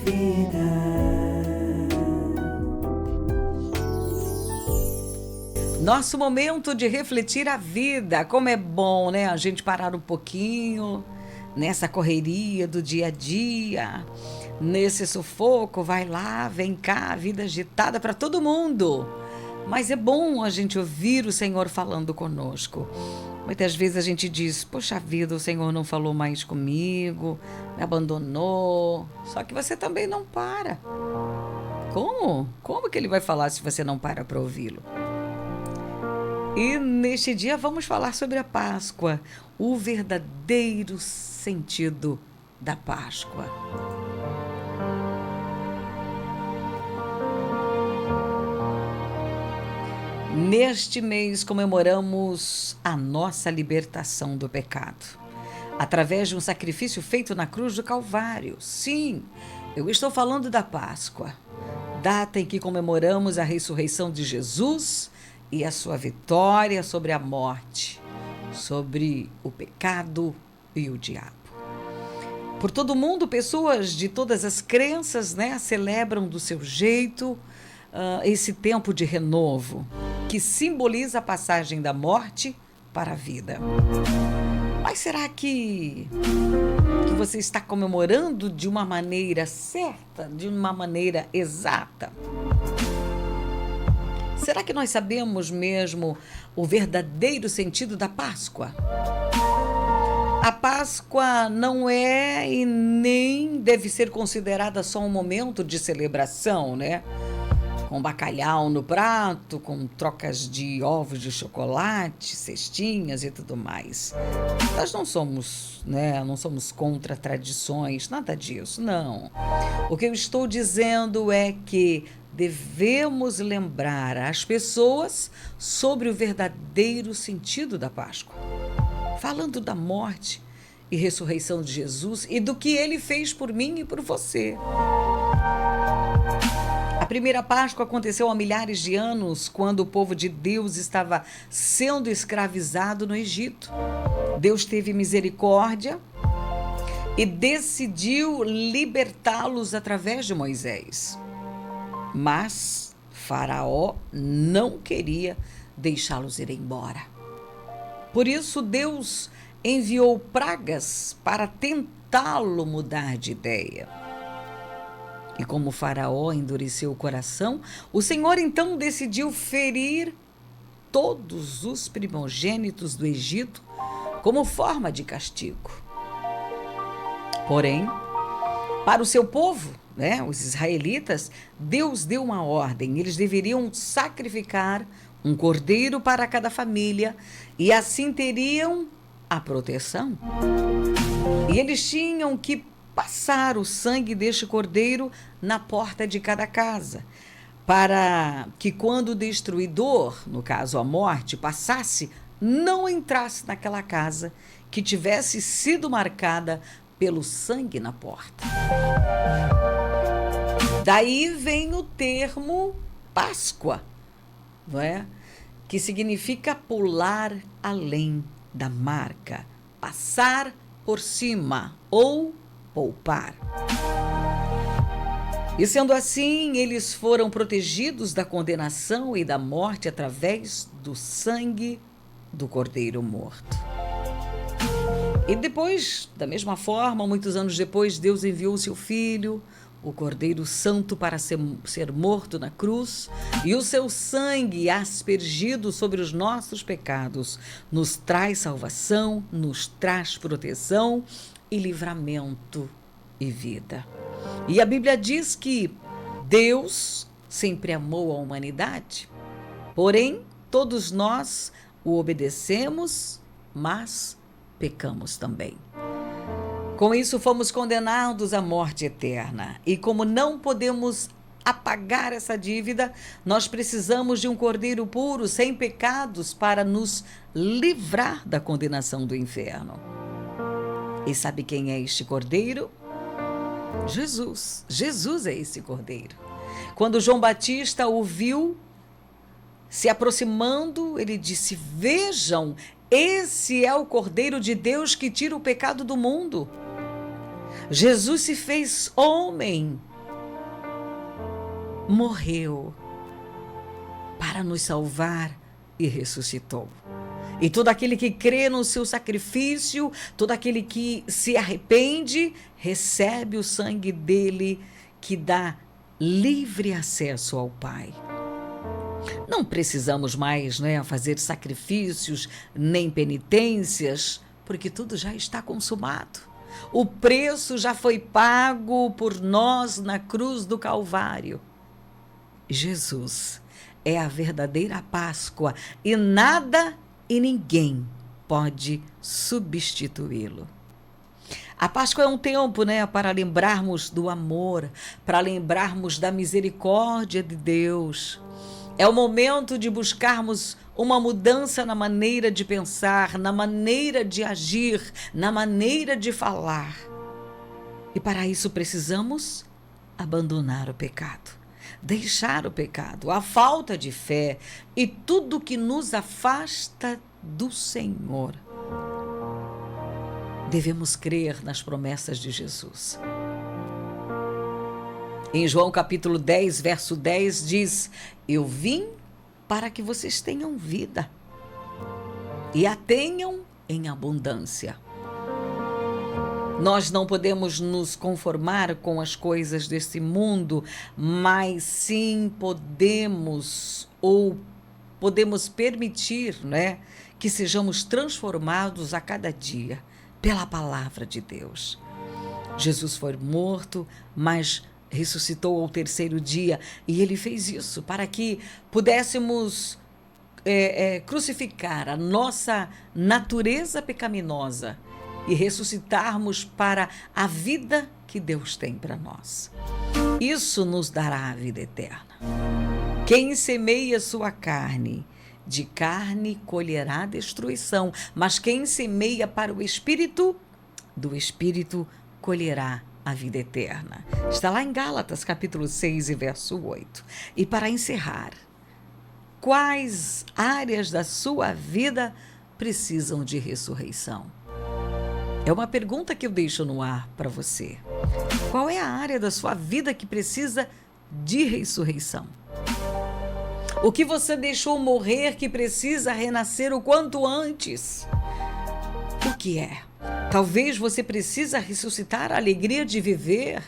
vida. Nosso momento de refletir a vida. Como é bom, né? A gente parar um pouquinho nessa correria do dia a dia, nesse sufoco, vai lá, vem cá, vida agitada para todo mundo. Mas é bom a gente ouvir o Senhor falando conosco. Muitas vezes a gente diz, poxa vida, o Senhor não falou mais comigo, me abandonou. Só que você também não para. Como? Como que ele vai falar se você não para ouvi-lo? E neste dia vamos falar sobre a Páscoa, o verdadeiro sentido da Páscoa. Neste mês comemoramos a nossa libertação do pecado, através de um sacrifício feito na cruz do Calvário. Sim, eu estou falando da Páscoa, data em que comemoramos a ressurreição de Jesus e a sua vitória sobre a morte, sobre o pecado e o diabo. Por todo mundo, pessoas de todas as crenças, né, celebram do seu jeito esse tempo de renovo, que simboliza a passagem da morte para a vida. Mas será que você está comemorando de uma maneira certa, de uma maneira exata? Será que nós sabemos mesmo o verdadeiro sentido da Páscoa? A Páscoa não é e nem deve ser considerada só um momento de celebração, né? Com bacalhau no prato, com trocas de ovos de chocolate, cestinhas e tudo mais. Nós não somos, né? Não somos contra tradições, nada disso, não. O que eu estou dizendo é que devemos lembrar as pessoas sobre o verdadeiro sentido da Páscoa, falando da morte e ressurreição de Jesus e do que ele fez por mim e por você. A primeira Páscoa aconteceu há milhares de anos, quando o povo de Deus estava sendo escravizado no Egito. Deus teve misericórdia e decidiu libertá-los através de Moisés. Mas Faraó não queria deixá-los ir embora. Por isso, Deus enviou pragas para tentá-lo mudar de ideia. E como Faraó endureceu o coração, o Senhor então decidiu ferir todos os primogênitos do Egito como forma de castigo. Porém, para o seu povo, né, os israelitas, Deus deu uma ordem. Eles deveriam sacrificar um cordeiro para cada família e assim teriam a proteção. E eles tinham que passar o sangue deste cordeiro na porta de cada casa, para que quando o destruidor, no caso a morte, passasse, não entrasse naquela casa que tivesse sido marcada pelo sangue na porta. Daí vem o termo Páscoa, não é? Que significa pular além da marca, passar por cima ou poupar. E sendo assim, eles foram protegidos da condenação e da morte através do sangue do Cordeiro morto. E depois, da mesma forma, muitos anos depois, Deus enviou o seu Filho, o Cordeiro Santo, para ser morto na cruz, e o seu sangue aspergido sobre os nossos pecados nos traz salvação, nos traz proteção e livramento e vida. E a Bíblia diz que Deus sempre amou a humanidade, porém todos nós o obedecemos, mas pecamos também. Com isso, fomos condenados à morte eterna. E como não podemos apagar essa dívida, nós precisamos de um cordeiro puro, sem pecados, para nos livrar da condenação do inferno. E sabe quem é este cordeiro? Jesus. Jesus é esse cordeiro. Quando João Batista o viu se aproximando, ele disse: vejam, esse é o Cordeiro de Deus que tira o pecado do mundo. Jesus se fez homem morreu para nos salvar e ressuscitou. E todo aquele que crê no seu sacrifício, todo aquele que se arrepende, recebe o sangue dele que dá livre acesso ao Pai. Não precisamos mais, fazer sacrifícios nem penitências, porque tudo já está consumado. O preço já foi pago por nós na cruz do Calvário. Jesus é a verdadeira Páscoa e nada e ninguém pode substituí-lo. A Páscoa é um tempo, para lembrarmos do amor, para lembrarmos da misericórdia de Deus. É o momento de buscarmos uma mudança na maneira de pensar, na maneira de agir, na maneira de falar. E para isso precisamos abandonar o pecado. Deixar o pecado, a falta de fé e tudo que nos afasta do Senhor. Devemos crer nas promessas de Jesus. Em João capítulo 10, verso 10 diz: eu vim para que vocês tenham vida e a tenham em abundância. Nós não podemos nos conformar com as coisas desse mundo, mas sim podemos permitir, que sejamos transformados a cada dia pela palavra de Deus. Jesus foi morto, mas ressuscitou ao terceiro dia, e ele fez isso para que pudéssemos crucificar a nossa natureza pecaminosa e ressuscitarmos para a vida que Deus tem para nós. Isso nos dará a vida eterna. Quem semeia sua carne, de carne colherá destruição, mas quem semeia para o Espírito, do Espírito colherá a vida eterna. Está lá em Gálatas, capítulo 6 e verso 8. E para encerrar, quais áreas da sua vida precisam de ressurreição? É uma pergunta que eu deixo no ar para você. Qual é a área da sua vida que precisa de ressurreição? O que você deixou morrer que precisa renascer o quanto antes? O que é? Talvez você precisa ressuscitar a alegria de viver.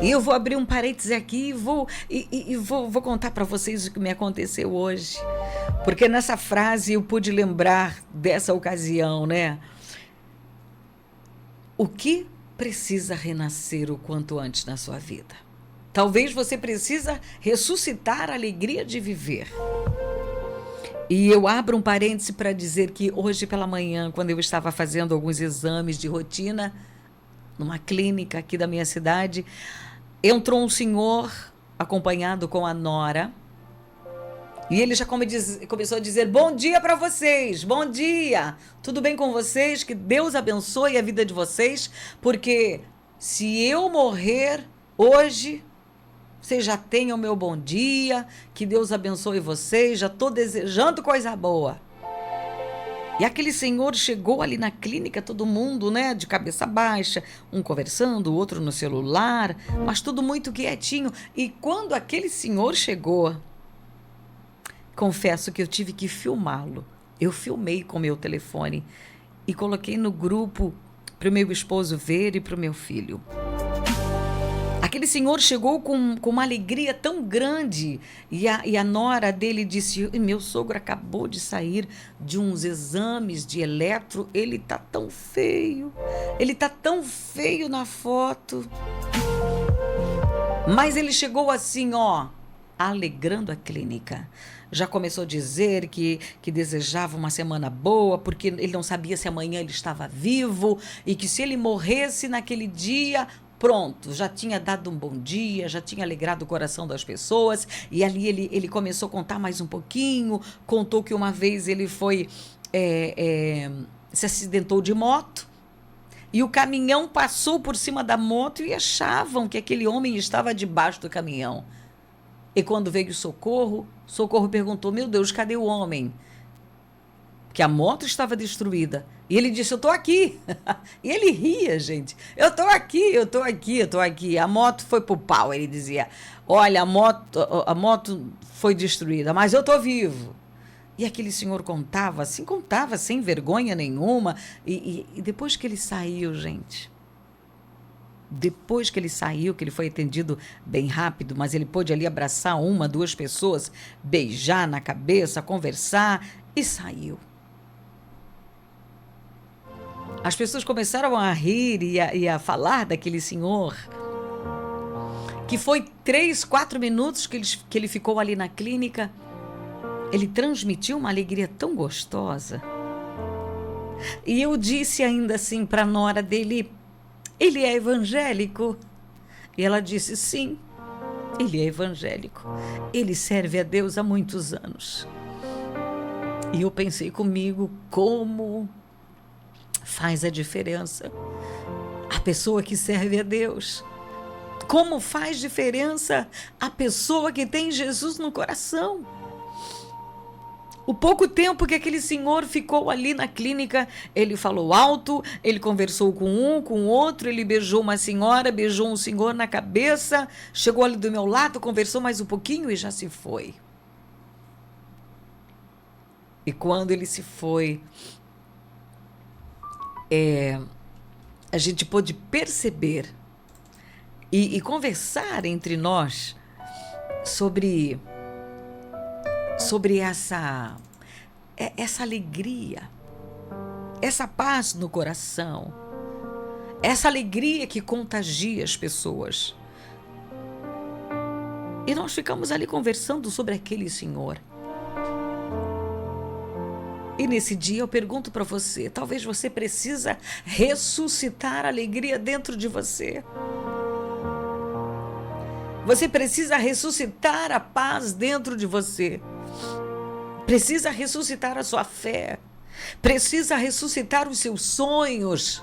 E eu vou abrir um parêntese aqui e vou contar para vocês o que me aconteceu hoje. Porque nessa frase eu pude lembrar dessa ocasião, O que precisa renascer o quanto antes na sua vida? Talvez você precisa ressuscitar a alegria de viver. E eu abro um parêntese para dizer que hoje pela manhã, quando eu estava fazendo alguns exames de rotina, numa clínica aqui da minha cidade, entrou um senhor acompanhado com a nora, e ele já começou a dizer: bom dia para vocês, bom dia, tudo bem com vocês? Que Deus abençoe a vida de vocês, porque se eu morrer hoje, vocês já tenham meu bom dia, que Deus abençoe vocês, já estou desejando coisa boa. E aquele senhor chegou ali na clínica, todo mundo, de cabeça baixa, um conversando, o outro no celular, mas tudo muito quietinho. E quando aquele senhor chegou, confesso que eu tive que filmá-lo. Eu filmei com meu telefone e coloquei no grupo para o meu esposo ver e para o meu filho. Aquele senhor chegou com uma alegria tão grande e a nora dele disse: meu sogro acabou de sair de uns exames de eletro, ele tá tão feio na foto. Mas ele chegou assim, alegrando a clínica. Já começou a dizer que desejava uma semana boa, porque ele não sabia se amanhã ele estava vivo e que se ele morresse naquele dia, pronto, já tinha dado um bom dia, já tinha alegrado o coração das pessoas. E ali ele começou a contar mais um pouquinho, contou que uma vez ele foi, se acidentou de moto, e o caminhão passou por cima da moto e achavam que aquele homem estava debaixo do caminhão. E quando veio o socorro perguntou: meu Deus, cadê o homem? porque a moto estava destruída. E ele disse, eu estou aqui. E ele ria, gente. Eu estou aqui, eu estou aqui, eu estou aqui. A moto foi pro pau, ele dizia. Olha, a moto foi destruída, mas eu estou vivo. E aquele senhor contava sem vergonha nenhuma. E depois que ele saiu, gente, depois que ele saiu, que ele foi atendido bem rápido, mas ele pôde ali abraçar 1, 2 pessoas, beijar na cabeça, conversar, e saiu. As pessoas começaram a rir e a falar daquele senhor, que foi 3, 4 minutos que ele ficou ali na clínica. Ele transmitiu uma alegria tão gostosa. E eu disse ainda assim para a nora dele, ele é evangélico? E ela disse, sim, ele é evangélico. Ele serve a Deus há muitos anos. E eu pensei comigo, como faz a diferença a pessoa que serve a Deus. Como faz diferença a pessoa que tem Jesus no coração. O pouco tempo que aquele senhor ficou ali na clínica, ele falou alto, ele conversou com um, com outro, ele beijou uma senhora, beijou um senhor na cabeça, chegou ali do meu lado, conversou mais um pouquinho e já se foi. E quando ele se foi, a gente pôde perceber e conversar entre nós sobre essa alegria, essa paz no coração, essa alegria que contagia as pessoas. E nós ficamos ali conversando sobre aquele senhor. E nesse dia eu pergunto para você, talvez você precisa ressuscitar a alegria dentro de você. Você precisa ressuscitar a paz dentro de você. Precisa ressuscitar a sua fé. Precisa ressuscitar os seus sonhos.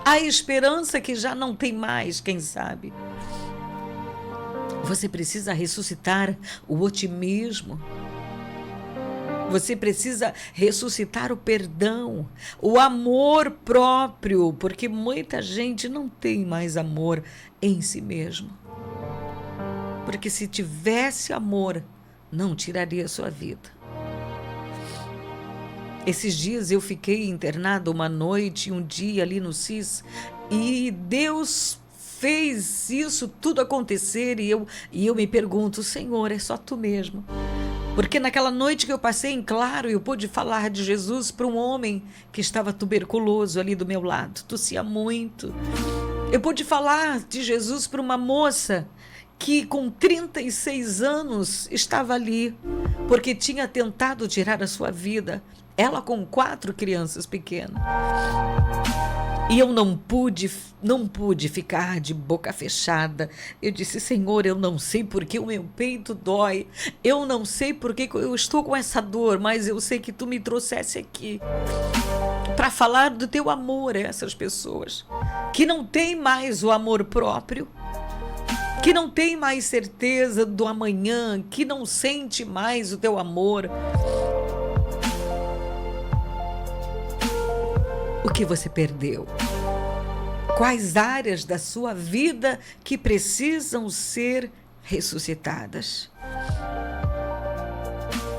A esperança que já não tem mais, quem sabe. Você precisa ressuscitar o otimismo. Você precisa ressuscitar o perdão, o amor próprio, porque muita gente não tem mais amor em si mesmo. Porque se tivesse amor, não tiraria a sua vida. Esses dias eu fiquei internada uma noite e um dia ali no CIS e Deus fez isso tudo acontecer e eu me pergunto, Senhor, é só Tu mesmo? Porque naquela noite que eu passei em claro, eu pude falar de Jesus para um homem que estava tuberculoso ali do meu lado, tossia muito. Eu pude falar de Jesus para uma moça que com 36 anos estava ali, porque tinha tentado tirar a sua vida, ela com 4 crianças pequenas. E eu não pude ficar de boca fechada. Eu disse, Senhor, eu não sei por que o meu peito dói. Eu não sei por que eu estou com essa dor, mas eu sei que Tu me trouxesse aqui para falar do Teu amor a essas pessoas que não têm mais o amor próprio, que não tem mais certeza do amanhã, que não sente mais o Teu amor. O que você perdeu? Quais áreas da sua vida que precisam ser ressuscitadas?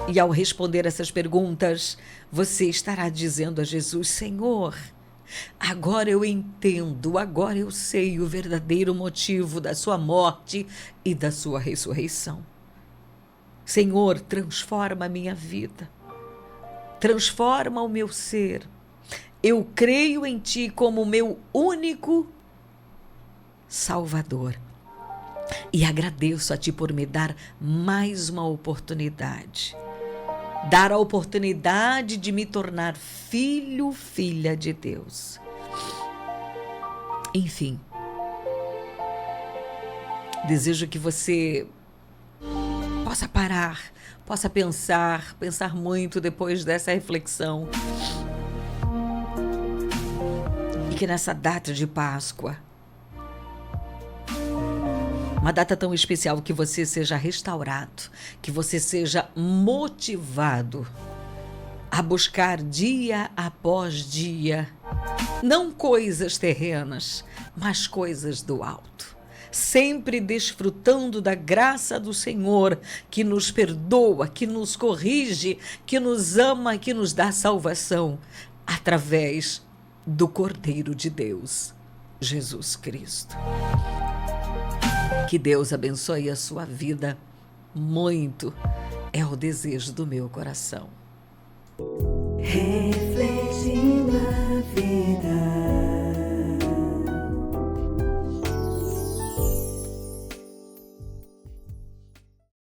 E ao responder essas perguntas, você estará dizendo a Jesus, Senhor, agora eu entendo, agora eu sei o verdadeiro motivo da sua morte e da sua ressurreição. Senhor, transforma a minha vida, transforma o meu ser. Eu creio em Ti como meu único Salvador. E agradeço a Ti por me dar mais uma oportunidade. Dar a oportunidade de me tornar filho, filha de Deus. Enfim, desejo que você possa parar, possa pensar muito depois dessa reflexão. Que nessa data de Páscoa, uma data tão especial, que você seja restaurado, que você seja motivado a buscar dia após dia, não coisas terrenas, mas coisas do alto, sempre desfrutando da graça do Senhor, que nos perdoa, que nos corrige, que nos ama, que nos dá salvação, através do Cordeiro de Deus, Jesus Cristo. Que Deus abençoe a sua vida muito, é o desejo do meu coração. Reflexão.